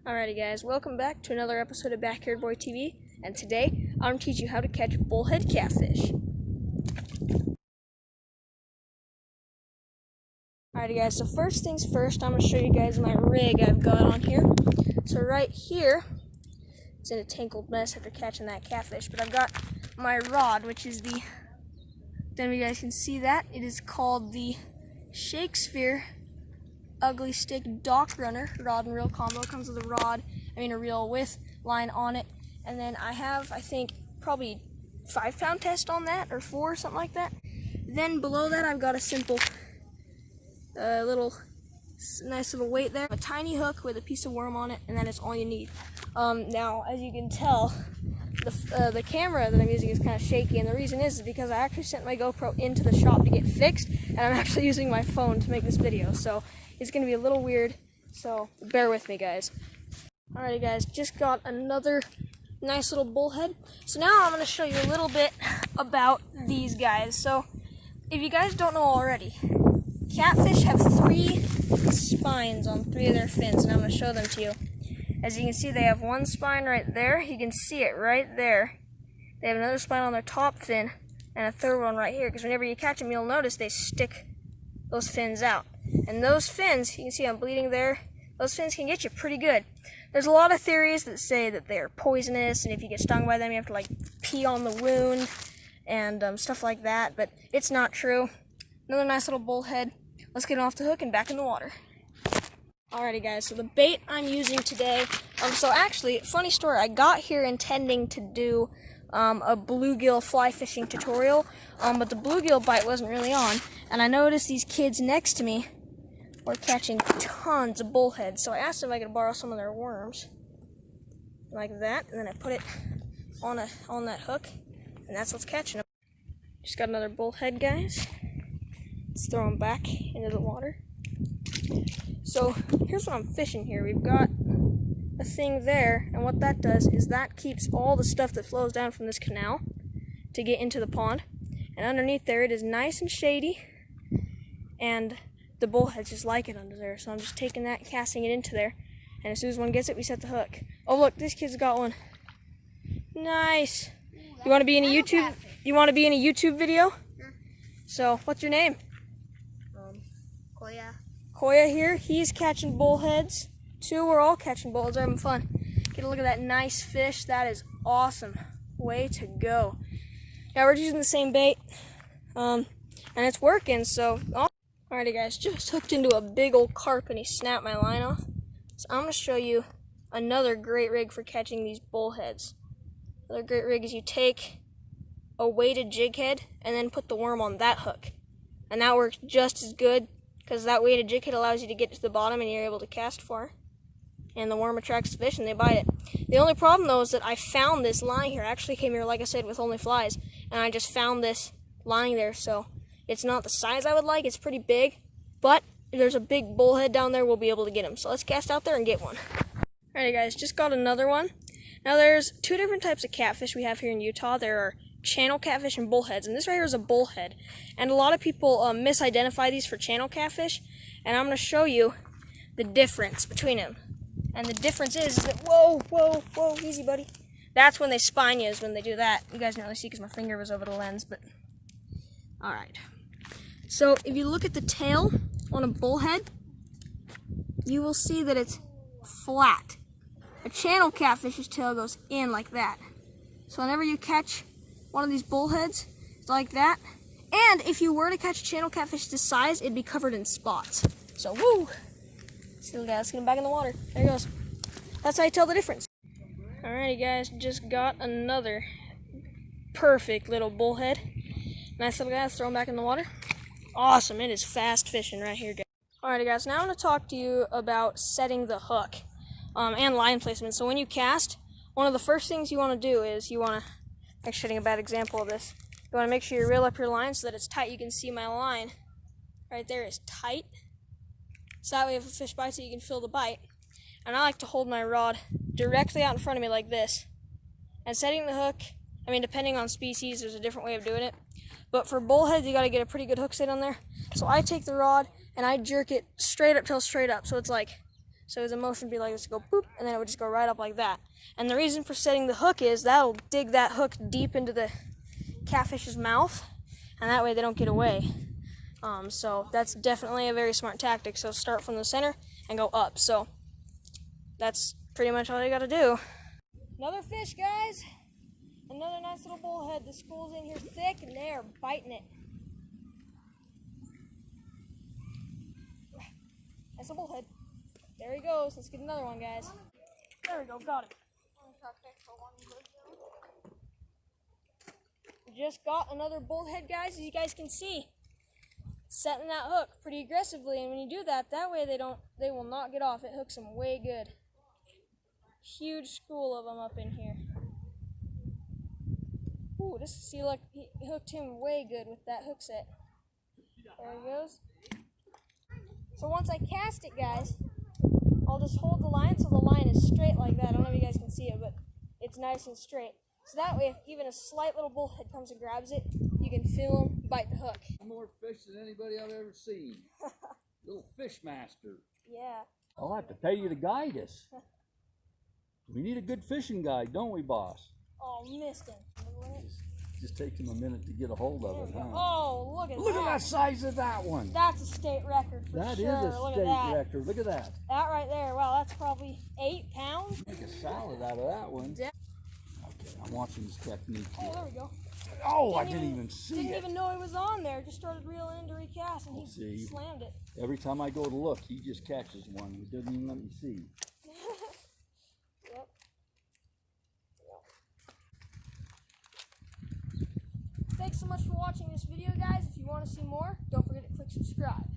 Alrighty guys, welcome back to another episode of Backyard Boy TV, and today I'm going to teach you how to catch bullhead catfish. Alrighty guys, so first things first, I'm going to show you guys my rig I've got on here. So right here, it's in a tangled mess after catching that catfish, but I've got my rod, which is the, then you guys can see that, it is called the Shakespeare Ugly Stick Dock Runner rod and reel combo. It comes with a reel with line on it, and then I have, I think, probably 5-pound test on that, or 4, something like that. Then below that I've got a simple nice little weight there, a tiny hook with a piece of worm on it, and that is all you need. Now, as you can tell, the camera that I'm using is kind of shaky, and the reason is because I actually sent my GoPro into the shop to get fixed, and I'm actually using my phone to make this video, so it's going to be a little weird, so bear with me, guys. Alrighty, guys, just got another nice little bullhead. So now I'm going to show you a little bit about these guys. So, if you guys don't know already, catfish have 3 spines on 3 of their fins, and I'm going to show them to you. As you can see, they have one spine right there. You can see it right there. They have another spine on their top fin, and a third one right here, because whenever you catch them, you'll notice they stick those fins out. And those fins, you can see I'm bleeding there, those fins can get you pretty good. There's a lot of theories that say that they're poisonous, and if you get stung by them, you have to like pee on the wound and stuff like that, but it's not true. Another nice little bullhead. Let's get it off the hook and back in the water. Alrighty guys, so the bait I'm using today, so actually, funny story, I got here intending to do a bluegill fly fishing tutorial, but the bluegill bite wasn't really on, and I noticed these kids next to me were catching tons of bullheads, so I asked if I could borrow some of their worms, like that, and then I put it on that hook, and that's what's catching them. Just got another bullhead, guys. Let's throw them back into the water. So here's what I'm fishing here. We've got a thing there, and what that does is that keeps all the stuff that flows down from this canal to get into the pond, and underneath there it is nice and shady, and the bullheads just like it under there. So I'm just taking that, casting it into there, and as soon as one gets it, we set the hook. Oh look, this kid's got one. Nice. You want to be in a YouTube? You want to be in a YouTube video? Sure. So what's your name? Koya. Koya here. He's catching bullheads. We're all catching bullheads. We're having fun. Get a look at that nice fish. That is awesome. Way to go. Yeah, we're using the same bait, and it's working. So. Alrighty guys, just hooked into a big old carp and he snapped my line off. So I'm going to show you another great rig for catching these bullheads. Another great rig is you take a weighted jig head and then put the worm on that hook. And that works just as good because that weighted jig head allows you to get to the bottom and you're able to cast far. And the worm attracts the fish and they bite it. The only problem though is that I found this line here. I actually came here, like I said, with only flies. And I just found this lying there, so it's not the size I would like, it's pretty big, but if there's a big bullhead down there, we'll be able to get him. So let's cast out there and get one. Alrighty guys, just got another one. Now there's 2 different types of catfish we have here in Utah. There are channel catfish and bullheads, and this right here is a bullhead. And a lot of people misidentify these for channel catfish, and I'm going to show you the difference between them. And the difference is that, whoa, easy buddy. That's when they spine you, is when they do that. You guys didn't really see because my finger was over the lens, but alright. So if you look at the tail on a bullhead, you will see that it's flat. A channel catfish's tail goes in like that. So whenever you catch one of these bullheads, it's like that. And if you were to catch a channel catfish this size, it'd be covered in spots. So woo! See, let's get him back in the water. There he goes. That's how you tell the difference. Alrighty guys, just got another perfect little bullhead. Nice little guy, let's throw him back in the water. Awesome, it is fast fishing right here, guys. Alrighty guys, now I'm going to talk to you about setting the hook and line placement. So when you cast, one of the first things you want to do is you want to, I'm shooting a bad example of this, you want to make sure you reel up your line so that it's tight. You can see my line right there is tight. So that way if a fish bites it, you can feel the bite. And I like to hold my rod directly out in front of me like this. And setting the hook, I mean, depending on species, there's a different way of doing it. But for bullheads, you got to get a pretty good hook set on there. So I take the rod and I jerk it straight up till straight up. So it's like So his motion would be like this, go boop, and then it would just go right up like that. And the reason for setting the hook is that'll dig that hook deep into the catfish's mouth, and that way they don't get away. So that's definitely a very smart tactic. So start from the center and go up. So that's pretty much all you gotta do. Another fish, guys. Another nice little bullhead. The school's in here thick, and they are biting it. That's a bullhead. There he goes. Let's get another one, guys. There we go. Got him. We just got another bullhead, guys. As you guys can see, setting that hook pretty aggressively, and when you do that, that way they will not get off. It hooks them way good. Huge school of them up in here. Ooh, see, look, he hooked him way good with that hook set. There he goes. So once I cast it, guys, I'll just hold the line so the line is straight like that. I don't know if you guys can see it, but it's nice and straight. So that way, if even a slight little bullhead comes and grabs it, you can feel him bite the hook. More fish than anybody I've ever seen. Little fish master. Yeah. I'll have to pay you to guide us. We need a good fishing guide, don't we, boss? Oh, missed him. Just takes him a minute to get a hold of it, huh? Oh, look at that. Look at that size of that one. That's a state record for That sure. is a state record. Look at that. That right there. Wow, that's probably 8 pounds. Make a salad out of that one. Yeah. Okay, I'm watching this technique Oh, here. there we go. Oh, I didn't even see it. Didn't even know he was on there. Just started reeling in to recast, and he slammed it. Every time I go to look, he just catches one. He doesn't even let me see. Yep. Thanks so much for watching this video, guys. If you want to see more, don't forget to click subscribe.